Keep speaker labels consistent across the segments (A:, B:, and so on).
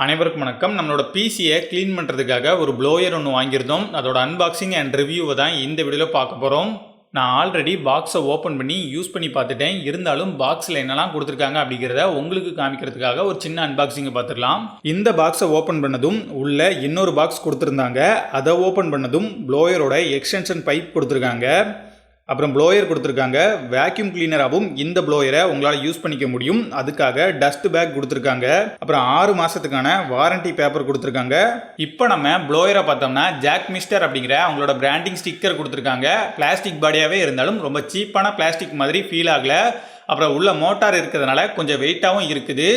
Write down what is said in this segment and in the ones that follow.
A: அனைவருக்கும் வணக்கம். நம்மளோட பிசியை க்ளீன் பண்ணுறதுக்காக ஒரு ப்ளோயர் ஒன்று வாங்கியிருந்தோம். அதோட அன்பாக்சிங் அண்ட் ரிவ்யூவை தான் இந்த வீடியோவில் பார்க்க போகிறோம். நான் ஆல்ரெடி பாக்ஸை ஓப்பன் பண்ணி யூஸ் பண்ணி பார்த்துட்டேன். இருந்தாலும் பாக்ஸில் என்னெல்லாம் கொடுத்துருக்காங்க அப்படிங்கிறத உங்களுக்கு காமிக்கிறதுக்காக ஒரு சின்ன அன்பாக்சிங்கை பார்த்துடலாம். இந்த பாக்ஸை ஓப்பன் பண்ணதும் உள்ள இன்னொரு பாக்ஸ் கொடுத்துருந்தாங்க. அதை ஓப்பன் பண்ணதும் ப்ளோயரோட எக்ஸ்டென்ஷன் பைப் கொடுத்துருக்காங்க. அப்புறம் ப்ளோயர் கொடுத்துருக்காங்க. வேக்யூம் கிளீனராகவும் இந்த ப்ளோயரை உங்களால் யூஸ் பண்ணிக்க முடியும். அதுக்காக டஸ்ட் பேக் கொடுத்துருக்காங்க. அப்புறம் 6 மாதத்துக்கான வாரண்டி பேப்பர் கொடுத்துருக்காங்க. இப்போ நம்ம ப்ளோயரை பார்த்தோம்னா ஜாக்மிஸ்டர் அப்படிங்கிற அவங்களோட பிராண்டிங் ஸ்டிக்கர் கொடுத்துருக்காங்க. பிளாஸ்டிக் பாடியாகவே இருந்தாலும் ரொம்ப சீப்பான பிளாஸ்டிக் மாதிரி ஃபீல் ஆகலை. அப்புறம் உள்ள மோட்டார் இருக்கிறதுனால கொஞ்சம் வெயிட்டாகவும் இருக்குது.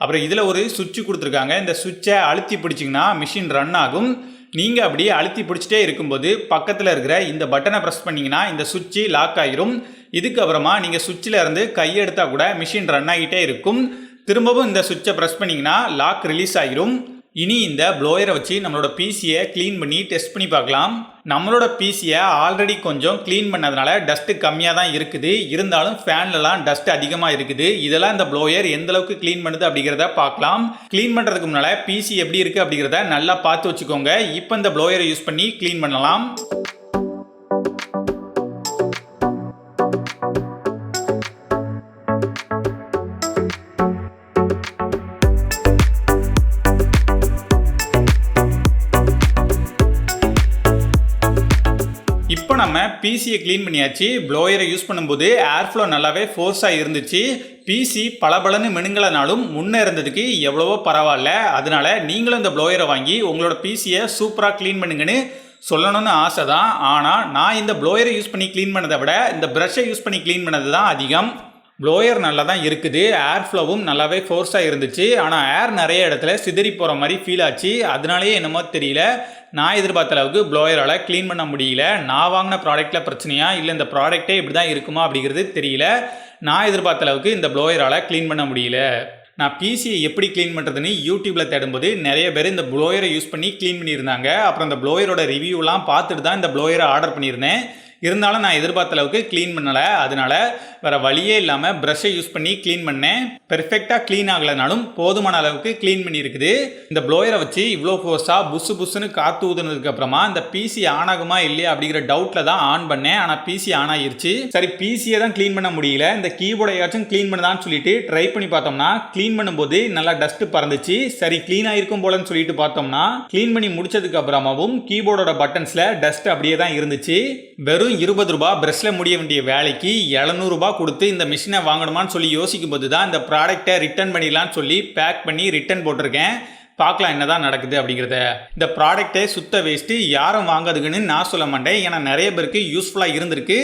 A: அப்புறம் இதில் ஒரு சுவிட்ச் கொடுத்துருக்காங்க. இந்த சுவிட்சை அழுத்தி பிடிச்சிங்கன்னா மிஷின் ரன் ஆகும். நீங்கள் அப்படியே அழுத்தி பிடிச்சிட்டே இருக்கும்போது பக்கத்தில் இருக்கிற இந்த பட்டனை ப்ரெஸ் பண்ணிங்கன்னா இந்த சுவிட்சு லாக் ஆகிரும். இதுக்கப்புறமா நீங்கள் சுவிட்சில் இருந்து கையெடுத்தால் கூட மிஷின் ரன் ஆகிட்டே இருக்கும். திரும்பவும் இந்த சுவிட்சை ப்ரெஸ் பண்ணிங்கன்னா லாக் ரிலீஸ் ஆகிரும். இனி இந்த ப்ளோயரை வச்சு நம்மளோட பிசியை க்ளீன் பண்ணி டெஸ்ட் பண்ணி பார்க்கலாம். நம்மளோட பிசியை ஆல்ரெடி கொஞ்சம் க்ளீன் பண்ணதுனால டஸ்ட்டு கம்மியாக தான் இருக்குது. இருந்தாலும் ஃபேன்லலாம் டஸ்ட் அதிகமாக இருக்குது. இதெல்லாம் இந்த ப்ளோயர் எந்த அளவுக்கு க்ளீன் பண்ணுது அப்படிங்கிறத பார்க்கலாம். க்ளீன் பண்ணுறதுக்கு முன்னால் பிசி எப்படி இருக்குது அப்படிங்கிறத நல்லா பார்த்து வச்சுக்கோங்க. இப்போ இந்த ப்ளோயரை யூஸ் பண்ணி க்ளீன் பண்ணலாம். இப்போ நம்ம பிசியை க்ளீன் பண்ணியாச்சு. ப்ளோயரை யூஸ் பண்ணும்போது ஏர் ஃப்ளோ நல்லாவே ஃபோர்ஸாக இருந்துச்சு. பிசி பளபளன்னு மினுங்கலனாலும் முன்னே இருந்ததுக்கு எவ்வளவோ பரவாயில்ல. அதனால நீங்களும் இந்த ப்ளோயரை வாங்கி உங்களோட பிசியை சூப்பராக க்ளீன் பண்ணுங்கன்னு சொல்லணும்னு ஆசை தான். ஆனால் நான் இந்த ப்ளோயரை யூஸ் பண்ணி க்ளீன் பண்ணதை விட இந்த ப்ரஷ்ஷை யூஸ் பண்ணி க்ளீன் பண்ணது தான் அதிகம். ப்ளோயர் நல்லா தான் இருக்குது. ஏர் ஃப்ளோவும் நல்லாவே ஃபோர்ஸாக இருந்துச்சு. ஆனால் ஏர் நிறைய இடத்துல சிதறி போகிற மாதிரி ஃபீல் ஆச்சு. அதனாலேயே என்னமோ தெரியல, நான் எதிர்பார்த்த அளவுக்கு ப்ளோயரால் க்ளீன் பண்ண முடியல. நான் வாங்கின ப்ராடக்ட்டில் பிரச்சனையா இல்லை இந்த ப்ராடக்டே இப்படி தான் இருக்குமா அப்படிங்கிறது தெரியல. நான் எதிர்பார்த்த அளவுக்கு இந்த ப்ளோயரால் க்ளீன் பண்ண முடியல. நான் பிசியை எப்படி க்ளீன் பண்ணுறதுன்னு யூடியூப்பில் தேடும்போது நிறைய பேர் இந்த ப்ளோயரை யூஸ் பண்ணி க்ளீன் பண்ணியிருந்தாங்க. அப்புறம் இந்த ப்ளோயரோட ரிவ்யூலாம் பார்த்துட்டு தான் இந்த ப்ளோயரை ஆர்டர் பண்ணியிருந்தேன். இருந்தாலும் நான் எதிர்பார்த்த அளவுக்கு க்ளீன் பண்ணலை. அதனால வேறு வழியே இல்லாமல் ப்ரஷ்ஷை யூஸ் பண்ணி க்ளீன் பண்ணேன். பெர்ஃபெக்டாக க்ளீன் ஆகலைனாலும் போதுமான அளவுக்கு க்ளீன் பண்ணியிருக்குது. இந்த ப்ளோயரை வச்சு இவ்வளோ ஃபோர்ஸாக புஸ்ஸு புஸ்ஸுன்னு காற்று ஊதுனதுக்கப்புறமா இந்த பிசி ஆன் ஆகுமா இல்லையா அப்படிங்கிற டவுட்டில் தான் ஆன் பண்ணேன். ஆனால் பிசி ஆன் ஆகிருச்சு. சரி, பிசியை தான் க்ளீன் பண்ண முடியல, இந்த கீபோர்டையாச்சும் க்ளீன் பண்ணதான்னு சொல்லிட்டு ட்ரை பண்ணி பார்த்தோம்னா க்ளீன் பண்ணும்போது நல்லா டஸ்ட்டு பறந்துச்சு. சரி, க்ளீன் ஆகிருக்கும் போலன்னு சொல்லிட்டு பார்த்தோம்னா க்ளீன் பண்ணி முடிச்சதுக்கு அப்புறமாவும் கீபோர்டோட பட்டன்ஸில் டஸ்ட் அப்படியே தான் இருந்துச்சு. வெறும் 20 ரூபாய் ப்ரெஷ்ஷில் முடிய வேண்டிய வேலைக்கு 700 ரூபாய் கொடுத்து இந்த மிஷினை வாங்கணுமான்னு சொல்லி யோசிக்கும் போது தான் இந்த ப்ராடக்டை ரிட்டர்ன் பண்ணிடலான்னு சொல்லி பேக் பண்ணி ரிட்டர்ன் போட்டிருக்கேன். பார்க்கலாம் என்னதான் நடக்குது அப்படிங்கிறத. இந்த ப்ராடக்டை சுத்த வேஸ்ட்டு, யாரும் வாங்காதுக்குன்னு நான் சொல்ல மாட்டேன். ஏன்னா நிறைய பேருக்கு யூஸ்ஃபுல்லாக இருந்திருக்கு,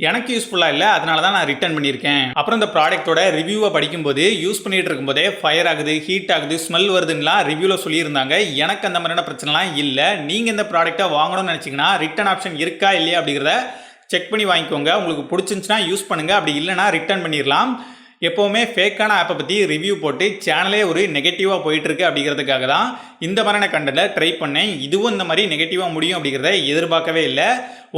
A: எனக்கு யூஸ்ஃபுல்லாக இல்லை. அதனால தான் நான் ரிட்டர்ன் பண்ணியிருக்கேன். அப்புறம் இந்த ப்ராடக்டோட ரிவ்யூவை படிக்கும்போது யூஸ் பண்ணிட்டு இருக்கும்போதே ஃபயர் ஆகுது, ஹீட் ஆகுது, ஸ்மெல் வருதுன்னெலாம் ரிவ்யூவில் சொல்லியிருந்தாங்க. எனக்கு அந்த மாதிரியான பிரச்சனைலாம் இல்லை. நீங்கள் இந்த ப்ராடக்டை வாங்கணும்னு நினச்சிங்கன்னா ரிட்டர்ன் ஆப்ஷன் இருக்கா இல்லையா அப்படிங்கிறத செக் பண்ணி வாங்கிக்கோங்க. உங்களுக்கு பிடிச்சிருந்துச்சுன்னா யூஸ் பண்ணுங்கள், அப்படி இல்லைனா ரிட்டர்ன் பண்ணிடலாம். எப்போவுமே ஃபேக்கான ஆப்பை பற்றி ரிவ்யூ போட்டு சேனலே ஒரு நெகட்டிவாக போயிட்டுருக்கு அப்படிங்கிறதுக்காக தான் இந்த மாதிரியான கண்டென்ட்டை ட்ரை பண்ணேன். இதுவும் இந்த மாதிரி நெகட்டிவாக முடியும் அப்படிங்கிறத எதிர்பார்க்கவே இல்லை.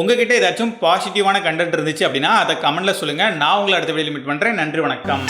A: உங்ககிட்ட ஏதாச்சும் பாசிட்டிவான கண்டென்ட் இருந்துச்சு அப்படின்னா அதை கமெண்ட்டில் சொல்லுங்கள். நான் உங்களை அடுத்த வீடியோவில் மீட் பண்ணுறேன். நன்றி, வணக்கம்.